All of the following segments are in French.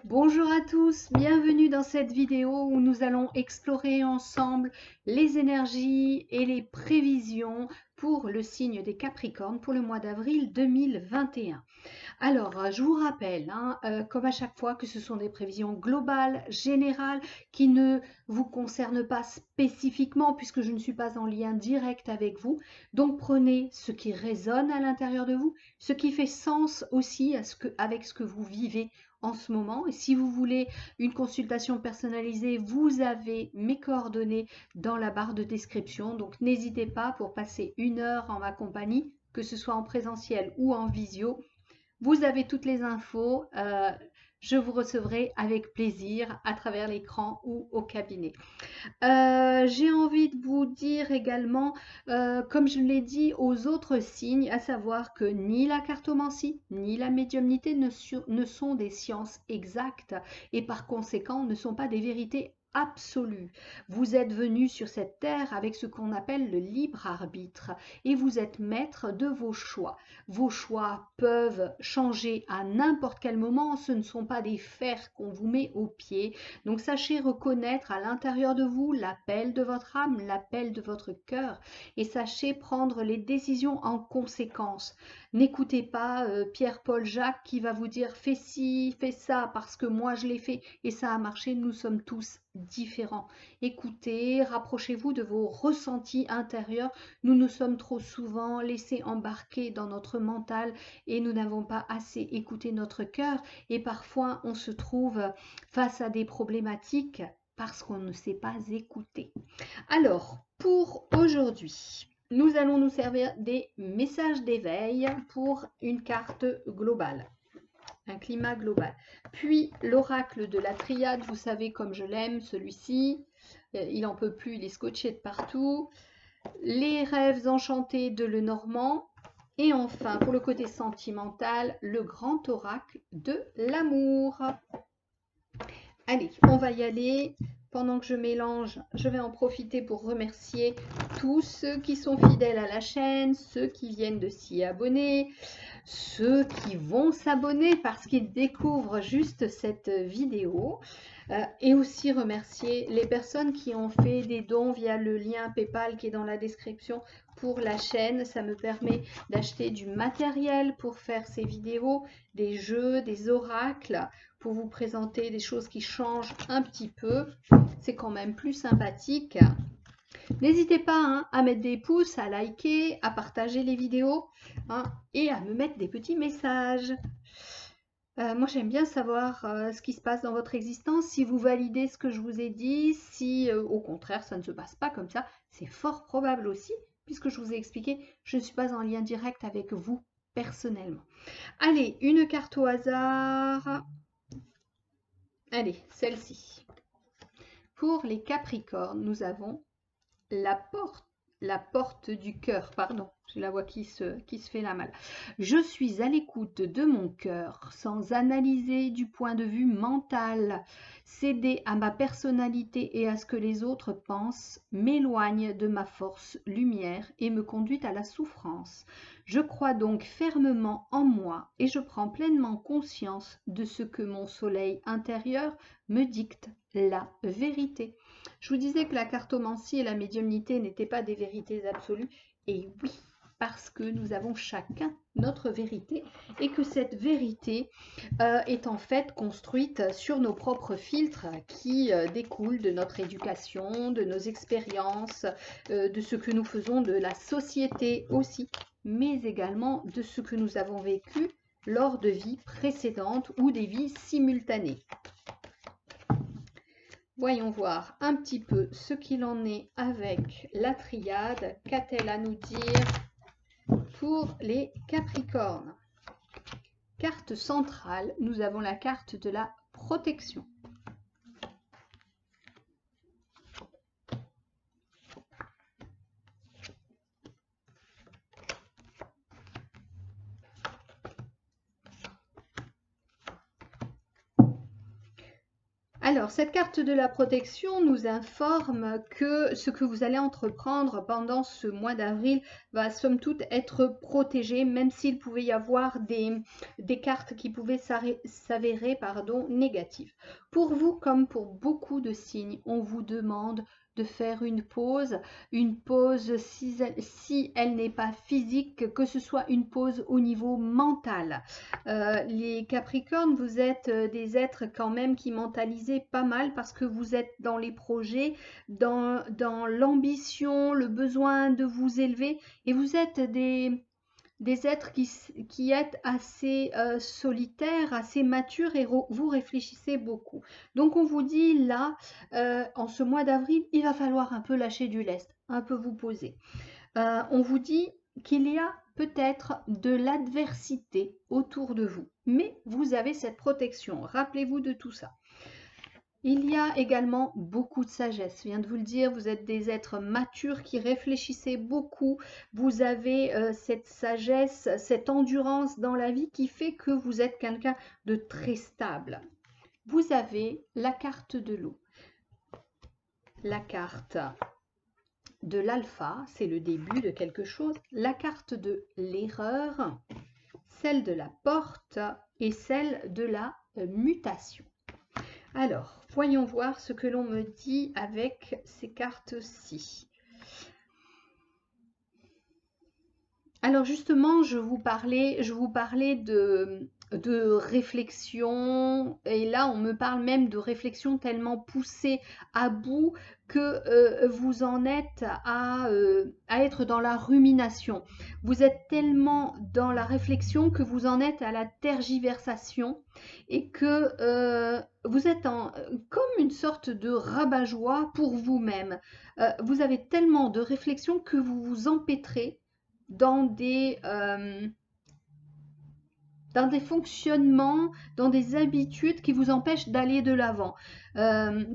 Bonjour à tous, bienvenue dans cette vidéo où nous allons explorer ensemble les énergies et les prévisions pour le signe des Capricornes pour le mois d'avril 2021. Alors, je vous rappelle, comme à chaque fois, que ce sont des prévisions globales, générales, qui ne vous concernent pas spécifiquement puisque je ne suis pas en lien direct avec vous. Donc, prenez ce qui résonne à l'intérieur de vous, ce qui fait sens aussi avec ce que vous vivez en ce moment. Et si vous voulez une consultation personnalisée, vous avez mes coordonnées dans la barre de description. Donc, n'hésitez pas pour passer 1 heure en ma compagnie, que ce soit en présentiel ou en visio. Vous avez toutes les infos. Je vous recevrai avec plaisir à travers l'écran ou au cabinet. J'ai envie de vous dire également, comme je l'ai dit aux autres signes, à savoir que ni la cartomancie ni la médiumnité ne sont des sciences exactes et par conséquent ne sont pas des vérités absolues. Vous êtes venu sur cette terre avec ce qu'on appelle le libre arbitre et vous êtes maître de vos choix. Vos choix peuvent changer à n'importe quel moment, ce ne sont pas des fers qu'on vous met aux pieds. Donc sachez reconnaître à l'intérieur de vous l'appel de votre âme, l'appel de votre cœur et sachez prendre les décisions en conséquence. N'écoutez pas Pierre, Paul, Jacques qui va vous dire fais ci, fais ça parce que moi je l'ai fait et ça a marché. Nous sommes tous différents. Écoutez, rapprochez-vous de vos ressentis intérieurs. Nous nous sommes trop souvent laissés embarquer dans notre mental et nous n'avons pas assez écouté notre cœur et parfois on se trouve face à des problématiques parce qu'on ne sait pas écouter. Alors, pour aujourd'hui, nous allons nous servir des messages d'éveil pour une carte globale, un climat global. Puis l'oracle de la triade, vous savez comme je l'aime, celui-ci, il n'en peut plus, il est scotché de partout. Les rêves enchantés de Lenormand. Et enfin, pour le côté sentimental, le grand oracle de l'amour. Allez, on va y aller. Pendant que je mélange, je vais en profiter pour remercier tous ceux qui sont fidèles à la chaîne, ceux qui viennent de s'y abonner, ceux qui vont s'abonner parce qu'ils découvrent juste cette vidéo. Et aussi remercier les personnes qui ont fait des dons via le lien PayPal qui est dans la description pour la chaîne. Ça me permet d'acheter du matériel pour faire ces vidéos, des jeux, des oracles, pour vous présenter des choses qui changent un petit peu. C'est quand même plus sympathique. N'hésitez pas à mettre des pouces, à liker, à partager les vidéos et à me mettre des petits messages. Moi, j'aime bien savoir ce qui se passe dans votre existence, si vous validez ce que je vous ai dit, si au contraire ça ne se passe pas comme ça. C'est fort probable aussi, puisque je vous ai expliqué, je ne suis pas en lien direct avec vous personnellement. Allez, une carte au hasard. Allez, celle-ci. Pour les Capricornes, nous avons la porte du cœur, pardon, j'ai la voix qui se fait la malle. Je suis à l'écoute de mon cœur, sans analyser du point de vue mental. Céder à ma personnalité et à ce que les autres pensent m'éloigne de ma force lumière et me conduit à la souffrance. Je crois donc fermement en moi et je prends pleinement conscience de ce que mon soleil intérieur me dicte, la vérité. Je vous disais que la cartomancie et la médiumnité n'étaient pas des vérités absolues. Et oui, parce que nous avons chacun notre vérité et que cette vérité est en fait construite sur nos propres filtres qui découlent de notre éducation, de nos expériences, de ce que nous faisons de la société aussi, mais également de ce que nous avons vécu lors de vies précédentes ou des vies simultanées. Voyons voir un petit peu ce qu'il en est avec la triade. Qu'a-t-elle à nous dire pour les Capricornes? Carte centrale, nous avons la carte de la protection. Alors, cette carte de la protection nous informe que ce que vous allez entreprendre pendant ce mois d'avril va somme toute être protégé, même s'il pouvait y avoir des cartes qui pouvaient s'avérer négatives. Pour vous, comme pour beaucoup de signes, on vous demande de faire une pause si elle n'est pas physique, que ce soit une pause au niveau mental. Les Capricornes, vous êtes des êtres quand même qui mentalisez pas mal parce que vous êtes dans les projets, dans l'ambition, le besoin de vous élever, et vous êtes des êtres qui êtes assez solitaires, assez matures, et vous réfléchissez beaucoup. Donc on vous dit là, en ce mois d'avril, il va falloir un peu lâcher du lest, un peu vous poser. On vous dit qu'il y a peut-être de l'adversité autour de vous, mais vous avez cette protection. Rappelez-vous de tout ça. Il y a également beaucoup de sagesse. Je viens de vous le dire, vous êtes des êtres matures qui réfléchissez beaucoup. Vous avez cette sagesse, cette endurance dans la vie qui fait que vous êtes quelqu'un de très stable. Vous avez la carte de l'eau. La carte de l'alpha, c'est le début de quelque chose. La carte de l'erreur, celle de la porte et celle de la mutation. Alors, voyons voir ce que l'on me dit avec ces cartes-ci. Alors justement, je vous parlais de réflexion, et là on me parle même de réflexion tellement poussée à bout que vous en êtes à être dans la rumination. Vous êtes tellement dans la réflexion que vous en êtes à la tergiversation, et que vous êtes comme une sorte de rabat-joie pour vous-même. Vous avez tellement de réflexion que vous vous empêtrez dans des fonctionnements, dans des habitudes qui vous empêchent d'aller de l'avant.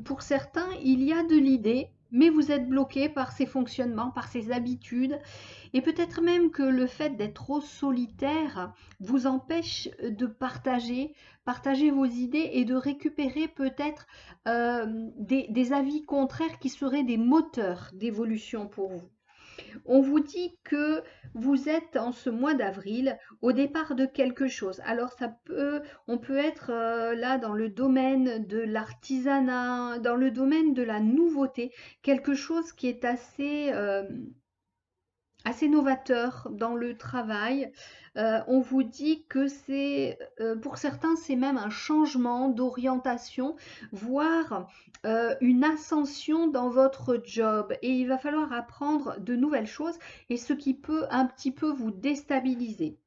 Pour certains, il y a de l'idée, mais vous êtes bloqué par ces fonctionnements, par ces habitudes, et peut-être même que le fait d'être trop solitaire vous empêche de partager vos idées et de récupérer peut-être des avis contraires qui seraient des moteurs d'évolution pour vous. On vous dit que vous êtes en ce mois d'avril au départ de quelque chose. Alors on peut être là dans le domaine de l'artisanat, dans le domaine de la nouveauté, quelque chose qui est assez novateur dans le travail. On vous dit que pour certains, c'est même un changement d'orientation, voire une ascension dans votre job. Et il va falloir apprendre de nouvelles choses, et ce qui peut un petit peu vous déstabiliser.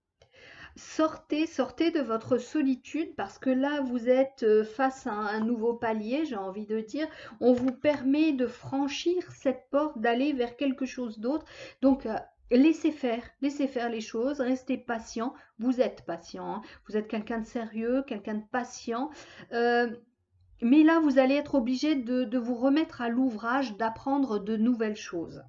Sortez de votre solitude, parce que là, vous êtes face à un nouveau palier, j'ai envie de dire. On vous permet de franchir cette porte, d'aller vers quelque chose d'autre. Donc, laissez faire les choses, restez patient. Vous êtes patient, hein. Vous êtes quelqu'un de sérieux, quelqu'un de patient. Mais là, vous allez être obligé de vous remettre à l'ouvrage, d'apprendre de nouvelles choses.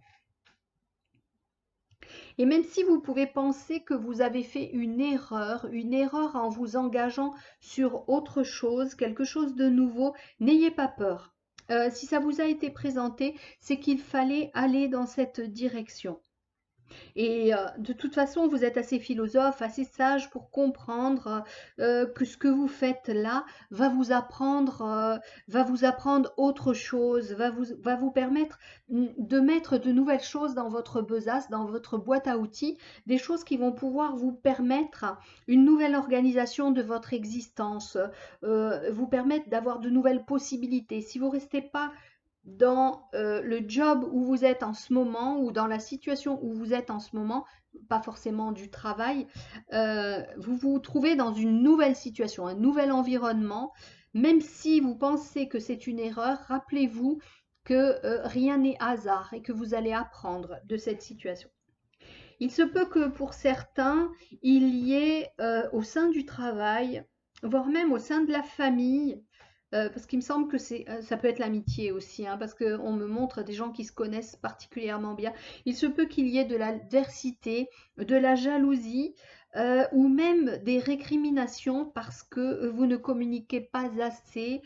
Et même si vous pouvez penser que vous avez fait une erreur en vous engageant sur autre chose, quelque chose de nouveau, n'ayez pas peur. Si ça vous a été présenté, c'est qu'il fallait aller dans cette direction. Et de toute façon, vous êtes assez philosophe, assez sage pour comprendre que ce que vous faites là va vous apprendre autre chose, va vous permettre de mettre de nouvelles choses dans votre besace, dans votre boîte à outils, des choses qui vont pouvoir vous permettre une nouvelle organisation de votre existence, vous permettre d'avoir de nouvelles possibilités. Si vous ne restez pas dans le job où vous êtes en ce moment, ou dans la situation où vous êtes en ce moment, pas forcément du travail, vous vous trouvez dans une nouvelle situation, un nouvel environnement. Même si vous pensez que c'est une erreur, rappelez-vous que rien n'est hasard et que vous allez apprendre de cette situation. Il se peut que pour certains, il y ait au sein du travail, voire même au sein de la famille, parce qu'il me semble que ça peut être l'amitié aussi, hein, parce qu'on me montre des gens qui se connaissent particulièrement bien. Il se peut qu'il y ait de l'adversité, de la jalousie, ou même des récriminations parce que vous ne communiquez pas assez.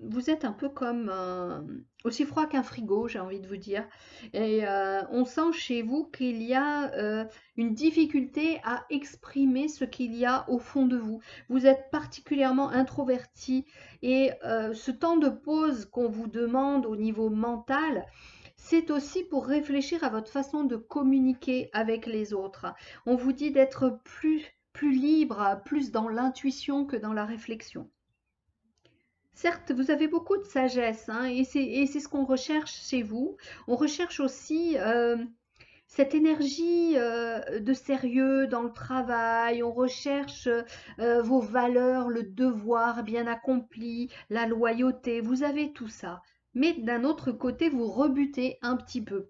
Vous êtes un peu comme aussi froid qu'un frigo, j'ai envie de vous dire. Et on sent chez vous qu'il y a une difficulté à exprimer ce qu'il y a au fond de vous. Vous êtes particulièrement introverti et ce temps de pause qu'on vous demande au niveau mental, c'est aussi pour réfléchir à votre façon de communiquer avec les autres. On vous dit d'être plus libre, plus dans l'intuition que dans la réflexion. Certes, vous avez beaucoup de sagesse, hein, et c'est ce qu'on recherche chez vous. On recherche aussi cette énergie de sérieux dans le travail. On recherche vos valeurs, le devoir bien accompli, la loyauté. Vous avez tout ça. Mais d'un autre côté, vous rebutez un petit peu.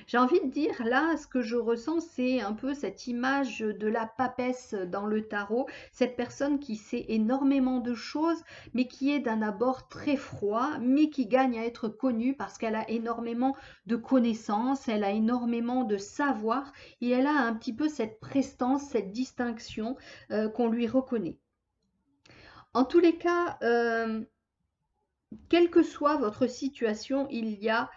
J'ai envie de dire, là, ce que je ressens, c'est un peu cette image de la papesse dans le tarot, cette personne qui sait énormément de choses, mais qui est d'un abord très froid, mais qui gagne à être connue parce qu'elle a énormément de connaissances, elle a énormément de savoir, et elle a un petit peu cette prestance, cette distinction qu'on lui reconnaît. En tous les cas, quelle que soit votre situation, il y a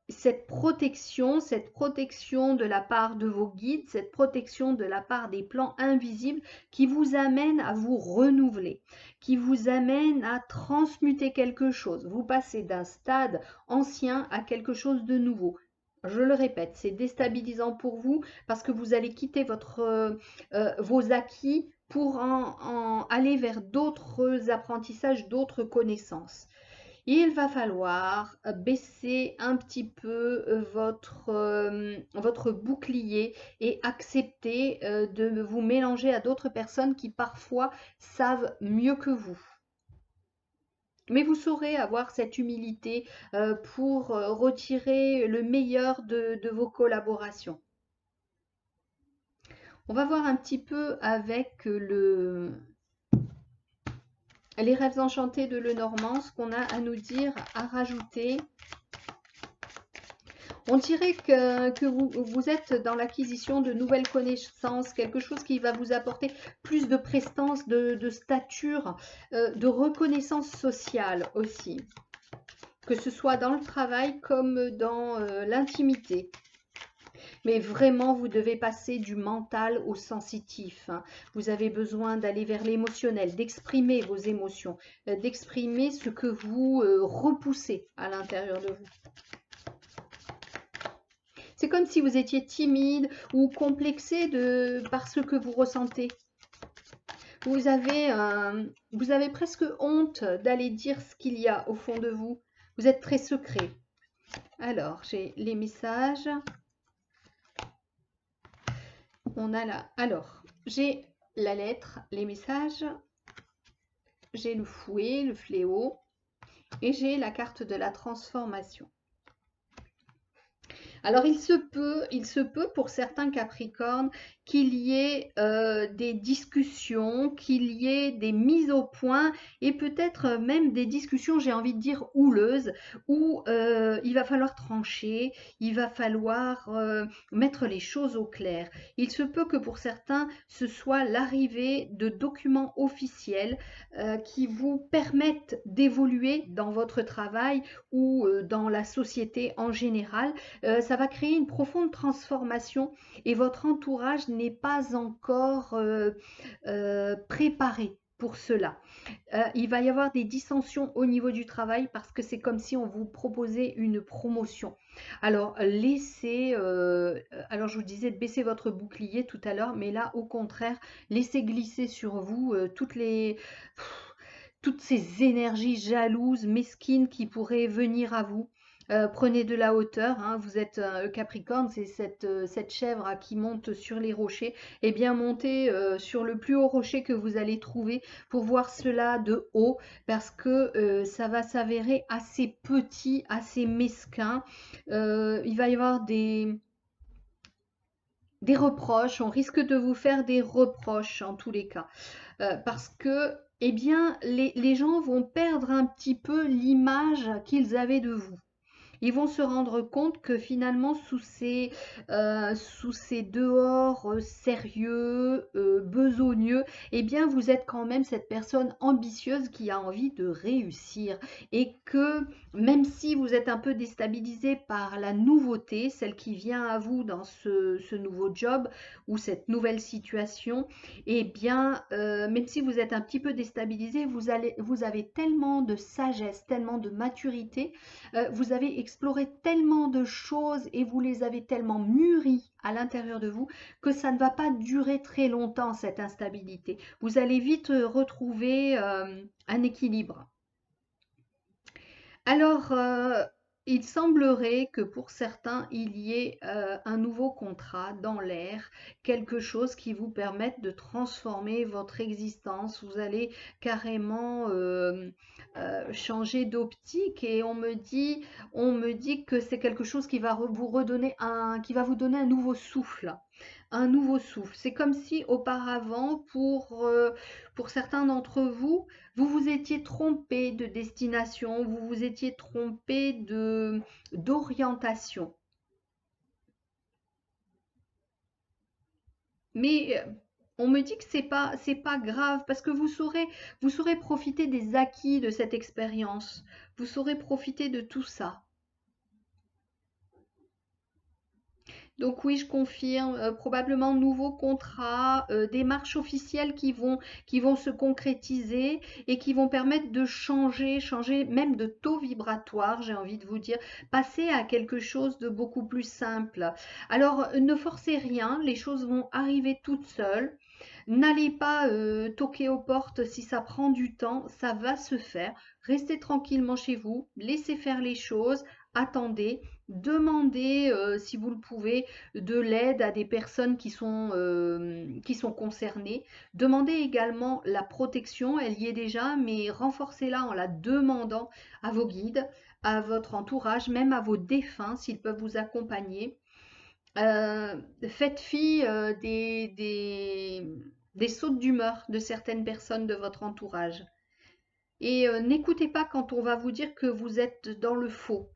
cette protection de la part de vos guides, cette protection de la part des plans invisibles qui vous amène à vous renouveler, qui vous amène à transmuter quelque chose. Vous passez d'un stade ancien à quelque chose de nouveau. Je le répète, c'est déstabilisant pour vous parce que vous allez quitter vos acquis pour aller vers d'autres apprentissages, d'autres connaissances. Il va falloir baisser un petit peu votre bouclier et accepter de vous mélanger à d'autres personnes qui parfois savent mieux que vous. Mais vous saurez avoir cette humilité pour retirer le meilleur de vos collaborations. On va voir un petit peu avec les rêves enchantés de Lenormand, ce qu'on a à nous dire, à rajouter. On dirait que vous êtes dans l'acquisition de nouvelles connaissances, quelque chose qui va vous apporter plus de prestance, de stature, de reconnaissance sociale aussi, que ce soit dans le travail comme dans l'intimité. Mais vraiment, vous devez passer du mental au sensitif, hein. Vous avez besoin d'aller vers l'émotionnel, d'exprimer vos émotions, d'exprimer ce que vous repoussez à l'intérieur de vous. C'est comme si vous étiez timide ou complexé par ce que vous ressentez. Vous avez presque honte d'aller dire ce qu'il y a au fond de vous. Vous êtes très secret. Alors, j'ai les messages. On a là. Alors, j'ai la lettre, les messages. J'ai le fouet, le fléau. Et j'ai la carte de la transformation. Alors, il se peut pour certains Capricornes qu'il y ait des discussions, qu'il y ait des mises au point et peut-être même des discussions, j'ai envie de dire, houleuses, où il va falloir trancher, il va falloir mettre les choses au clair. Il se peut que pour certains, ce soit l'arrivée de documents officiels qui vous permettent d'évoluer dans votre travail ou dans la société en général. Ça va créer une profonde transformation et votre entourage n'est pas encore préparé pour cela. Il va y avoir des dissensions au niveau du travail parce que c'est comme si on vous proposait une promotion. Alors, alors je vous disais de baisser votre bouclier tout à l'heure, mais là, au contraire, laissez glisser sur vous toutes ces énergies jalouses, mesquines qui pourraient venir à vous. Prenez de la hauteur, hein, vous êtes Capricorne, c'est cette chèvre qui monte sur les rochers. Eh bien, montez sur le plus haut rocher que vous allez trouver pour voir cela de haut, parce que ça va s'avérer assez petit, assez mesquin. Il va y avoir des reproches, on risque de vous faire des reproches en tous les cas, parce que eh bien, les gens vont perdre un petit peu l'image qu'ils avaient de vous. Ils vont se rendre compte que finalement, sous ces dehors sérieux, besogneux, eh bien, vous êtes quand même cette personne ambitieuse qui a envie de réussir. Et que même si vous êtes un peu déstabilisé par la nouveauté, celle qui vient à vous dans ce nouveau job ou cette nouvelle situation, eh bien, même si vous êtes un petit peu déstabilisé, vous avez tellement de sagesse, tellement de maturité, vous avez exploré tellement de choses et vous les avez tellement mûries à l'intérieur de vous que ça ne va pas durer très longtemps, cette instabilité. Vous allez vite retrouver un équilibre. Alors, il semblerait que pour certains, il y ait un nouveau contrat dans l'air, quelque chose qui vous permette de transformer votre existence. Vous allez carrément changer d'optique et on me dit que c'est quelque chose qui va vous redonner qui va vous donner un nouveau souffle. Un nouveau souffle. C'est comme si auparavant, pour certains d'entre vous, vous vous étiez trompé de destination, vous vous étiez trompé d'orientation. Mais on me dit que c'est pas grave parce que vous saurez profiter des acquis de cette expérience. Vous saurez profiter de tout ça. Donc oui, je confirme, probablement nouveaux contrats, démarches officielles qui vont se concrétiser et qui vont permettre de changer même de taux vibratoire, j'ai envie de vous dire, passer à quelque chose de beaucoup plus simple. Alors, ne forcez rien, les choses vont arriver toutes seules. N'allez pas toquer aux portes si ça prend du temps, ça va se faire. Restez tranquillement chez vous, laissez faire les choses, attendez, demandez si vous le pouvez de l'aide à des personnes qui sont concernées. Demandez également la protection, elle y est déjà, mais renforcez-la en la demandant à vos guides, à votre entourage, même à vos défunts s'ils peuvent vous accompagner. Faites fi des sautes d'humeur de certaines personnes de votre entourage. Et n'écoutez pas quand on va vous dire que vous êtes dans le faux.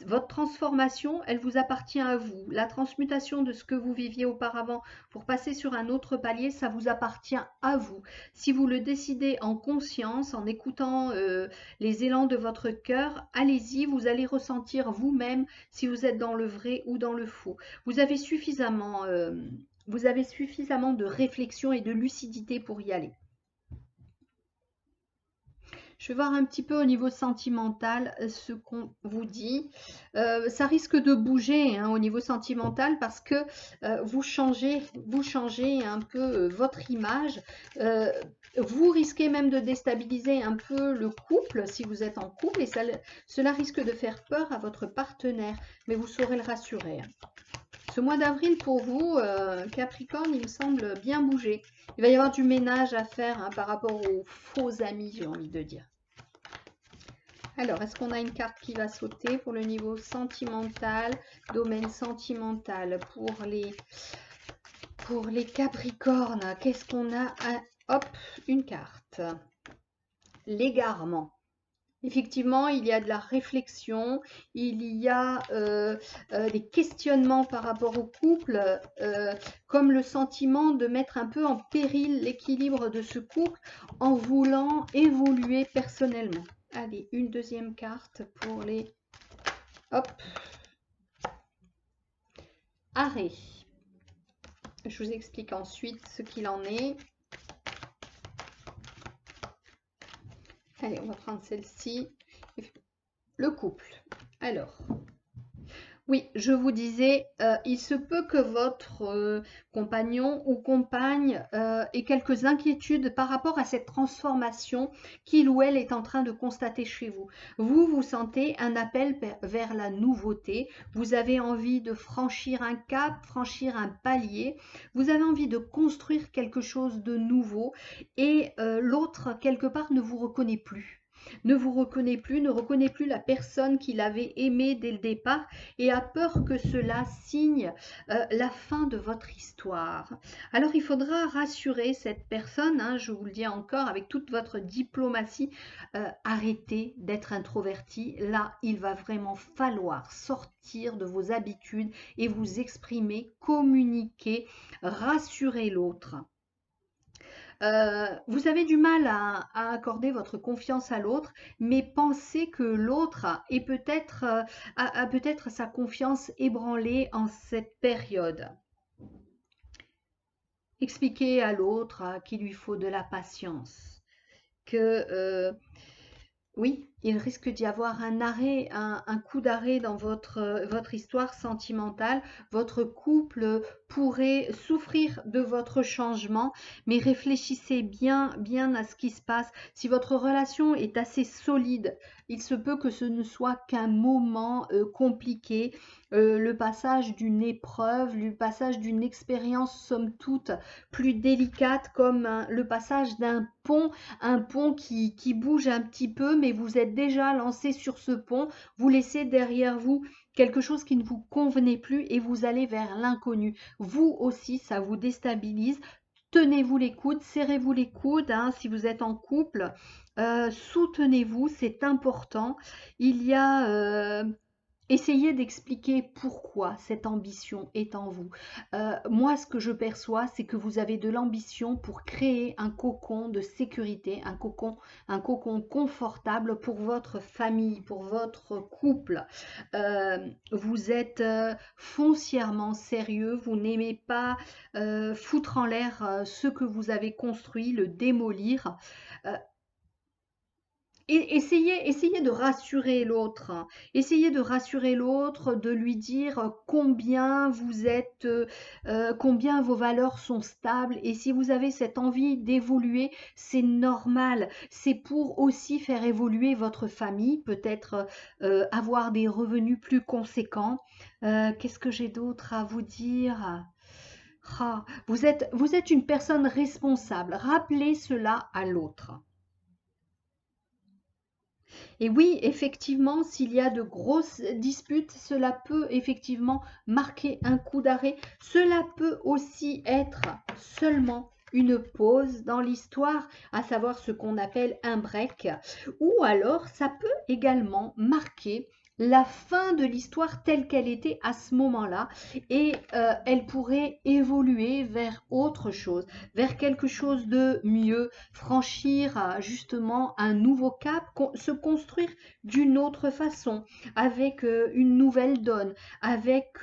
Votre transformation, elle vous appartient à vous. La transmutation de ce que vous viviez auparavant pour passer sur un autre palier, ça vous appartient à vous. Si vous le décidez en conscience, en écoutant les élans de votre cœur, allez-y, vous allez ressentir vous-même si vous êtes dans le vrai ou dans le faux. Vous avez suffisamment de réflexion et de lucidité pour y aller. Je vais voir un petit peu au niveau sentimental ce qu'on vous dit. Ça risque de bouger hein, au niveau sentimental parce que vous changez un peu votre image. Vous risquez même de déstabiliser un peu le couple si vous êtes en couple et cela risque de faire peur à votre partenaire, mais vous saurez le rassurer. Ce mois d'avril pour vous, Capricorne, il me semble bien bouger. Il va y avoir du ménage à faire hein, par rapport aux faux amis, j'ai envie de dire. Alors, est-ce qu'on a une carte qui va sauter pour le niveau sentimental, domaine sentimental pour les Capricornes? Qu'est-ce qu'on a? Hop, une carte. L'égarement. Effectivement, il y a de la réflexion, il y a des questionnements par rapport au couple, comme le sentiment de mettre un peu en péril l'équilibre de ce couple en voulant évoluer personnellement. Allez, une deuxième carte pour les... Hop. Arrêt. Je vous explique ensuite ce qu'il en est. Allez, on va prendre celle-ci. Le couple. Alors, oui, je vous disais, il se peut que votre compagnon ou compagne ait quelques inquiétudes par rapport à cette transformation qu'il ou elle est en train de constater chez vous. Vous sentez un appel vers la nouveauté, vous avez envie de franchir un cap, franchir un palier, vous avez envie de construire quelque chose de nouveau et l'autre, quelque part, ne vous reconnaît plus. ne vous reconnaît plus, ne reconnaît plus la personne qu'il avait aimée dès le départ et a peur que cela signe la fin de votre histoire. Alors il faudra rassurer cette personne, hein, je vous le dis encore avec toute votre diplomatie, arrêtez d'être introverti. Là, il va vraiment falloir sortir de vos habitudes et vous exprimer, communiquer, rassurer l'autre. Vous avez du mal à accorder votre confiance à l'autre, mais pensez que l'autre a peut-être sa confiance ébranlée en cette période. Expliquez à l'autre qu'il lui faut de la patience, que oui, il risque d'y avoir un arrêt, un coup d'arrêt dans votre histoire sentimentale. Votre couple pourrait souffrir de votre changement, mais réfléchissez bien à ce qui se passe. Si votre relation est assez solide, il se peut que ce ne soit qu'un moment compliqué, le passage d'une épreuve, le passage d'une expérience somme toute plus délicate, comme le passage d'un pont, un pont qui bouge un petit peu, mais vous êtes déjà lancé sur ce pont, vous laissez derrière vous quelque chose qui ne vous convenait plus et vous allez vers l'inconnu. Vous aussi, ça vous déstabilise. Tenez-vous les coudes, serrez-vous les coudes, hein, si vous êtes en couple, soutenez-vous, c'est important. Il y a essayez d'expliquer pourquoi cette ambition est en vous. Moi, ce que je perçois, c'est que vous avez de l'ambition pour créer un cocon de sécurité, un cocon confortable pour votre famille, pour votre couple. Vous êtes foncièrement sérieux, vous n'aimez pas foutre en l'air ce que vous avez construit, le démolir. Euh, et essayez de rassurer l'autre, hein. Essayez de rassurer l'autre, de lui dire combien vous êtes, combien vos valeurs sont stables. Et si vous avez cette envie d'évoluer, c'est normal. C'est pour aussi faire évoluer votre famille, peut-être avoir des revenus plus conséquents. Qu'est-ce que j'ai d'autre à vous dire? Ah, vous êtes une personne responsable. Rappelez cela à l'autre. Et oui, effectivement, s'il y a de grosses disputes, cela peut effectivement marquer un coup d'arrêt. Cela peut aussi être seulement une pause dans l'histoire, à savoir ce qu'on appelle un break, ou alors ça peut également marquer la fin de l'histoire telle qu'elle était à ce moment-là et elle pourrait évoluer vers autre chose, vers quelque chose de mieux, franchir justement un nouveau cap, se construire d'une autre façon, avec une nouvelle donne, avec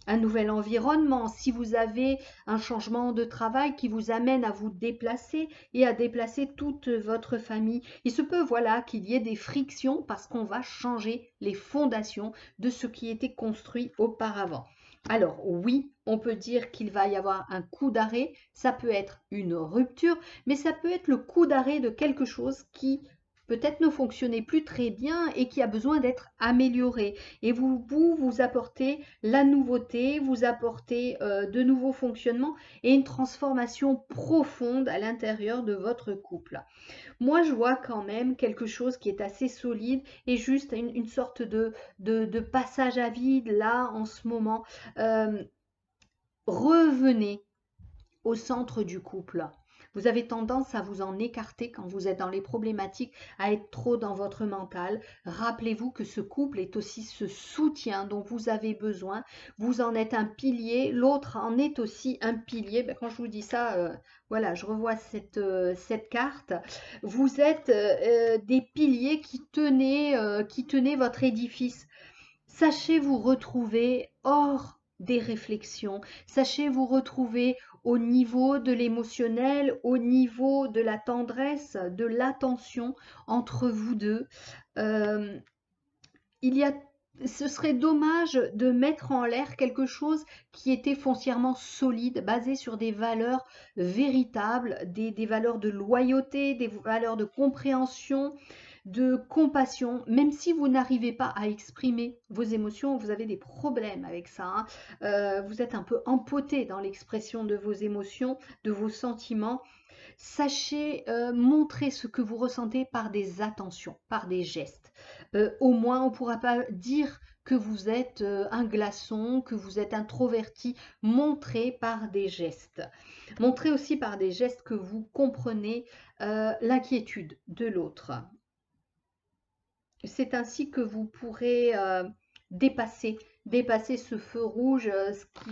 un nouvel environnement. Si vous avez un changement de travail qui vous amène à vous déplacer et à déplacer toute votre famille, il se peut voilà qu'il y ait des frictions parce qu'on va changer les fondations de ce qui était construit auparavant. Alors oui, on peut dire qu'il va y avoir un coup d'arrêt, ça peut être une rupture, mais ça peut être le coup d'arrêt de quelque chose qui peut-être ne fonctionnait plus très bien et qui a besoin d'être amélioré. Et vous apportez la nouveauté, vous apportez de nouveaux fonctionnements et une transformation profonde à l'intérieur de votre couple. Moi, je vois quand même quelque chose qui est assez solide et juste une sorte de passage à vide là en ce moment. Revenez au centre du couple. Vous avez tendance à vous en écarter quand vous êtes dans les problématiques, à être trop dans votre mental. Rappelez-vous que ce couple est aussi ce soutien dont vous avez besoin. Vous en êtes un pilier, l'autre en est aussi un pilier. Ben, quand je vous dis ça, voilà, je revois cette carte. Vous êtes des piliers qui tenaient votre édifice. Sachez vous retrouver hors des réflexions. Sachez vous retrouver au niveau de l'émotionnel, au niveau de la tendresse, de l'attention entre vous deux. Euh, il y a, ce serait dommage de mettre en l'air quelque chose qui était foncièrement solide, basé sur des valeurs véritables, des valeurs de loyauté, des valeurs de compréhension, de compassion, même si vous n'arrivez pas à exprimer vos émotions, vous avez des problèmes avec ça, hein. Vous êtes un peu empoté dans l'expression de vos émotions, de vos sentiments. Sachez montrer ce que vous ressentez par des attentions, par des gestes. Au moins, on ne pourra pas dire que vous êtes un glaçon, que vous êtes introverti. Montrez par des gestes. Montrez aussi par des gestes que vous comprenez l'inquiétude de l'autre. C'est ainsi que vous pourrez dépasser ce feu rouge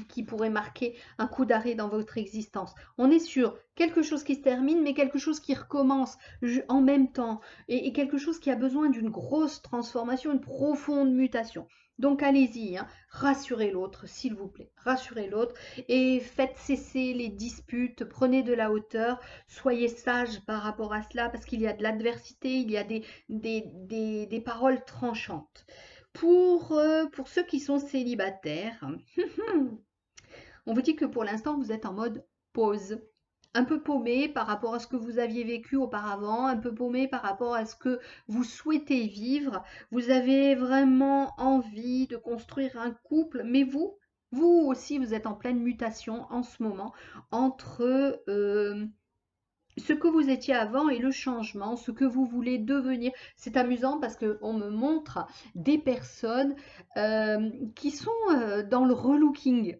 qui pourrait marquer un coup d'arrêt dans votre existence. On est sur quelque chose qui se termine, mais quelque chose qui recommence en même temps et quelque chose qui a besoin d'une grosse transformation, une profonde mutation. Donc allez-y, hein, rassurez l'autre, s'il vous plaît, rassurez l'autre et faites cesser les disputes, prenez de la hauteur, soyez sage par rapport à cela parce qu'il y a de l'adversité, il y a des paroles tranchantes. Pour ceux qui sont célibataires, on vous dit que pour l'instant, vous êtes en mode pause. Un peu paumé par rapport à ce que vous aviez vécu auparavant, un peu paumé par rapport à ce que vous souhaitez vivre. Vous avez vraiment envie de construire un couple, mais vous aussi, vous êtes en pleine mutation en ce moment entre ce que vous étiez avant et le changement, ce que vous voulez devenir. C'est amusant parce qu'on me montre des personnes qui sont dans le relooking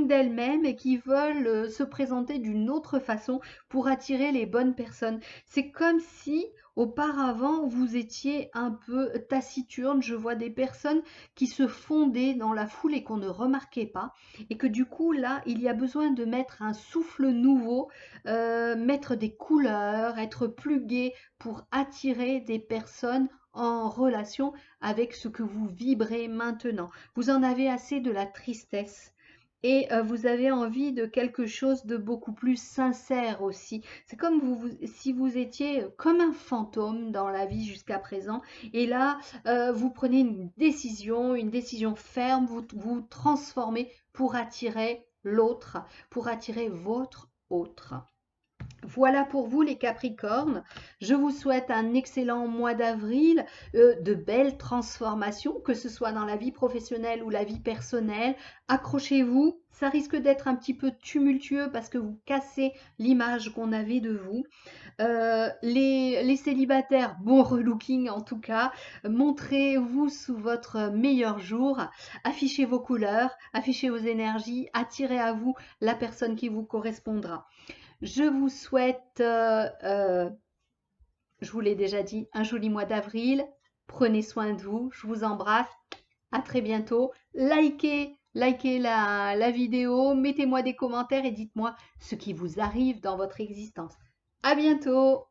d'elles-mêmes et qui veulent se présenter d'une autre façon pour attirer les bonnes personnes. C'est comme si auparavant vous étiez un peu taciturne. Je vois des personnes qui se fondaient dans la foule et qu'on ne remarquait pas et que du coup là il y a besoin de mettre un souffle nouveau, mettre des couleurs, être plus gai pour attirer des personnes en relation avec ce que vous vibrez maintenant. Vous en avez assez de la tristesse et vous avez envie de quelque chose de beaucoup plus sincère aussi. C'est comme si vous étiez comme un fantôme dans la vie jusqu'à présent et là vous prenez une décision ferme, vous transformez pour attirer l'autre, pour attirer votre autre. Voilà pour vous les Capricornes. Je vous souhaite un excellent mois d'avril, de belles transformations, que ce soit dans la vie professionnelle ou la vie personnelle. Accrochez-vous, ça risque d'être un petit peu tumultueux parce que vous cassez l'image qu'on avait de vous. Les célibataires, bon relooking en tout cas, montrez-vous sous votre meilleur jour, affichez vos couleurs, affichez vos énergies, attirez à vous la personne qui vous correspondra. Je vous souhaite, je vous l'ai déjà dit, un joli mois d'avril. Prenez soin de vous. Je vous embrasse. À très bientôt. Likez la vidéo. Mettez-moi des commentaires et dites-moi ce qui vous arrive dans votre existence. À bientôt.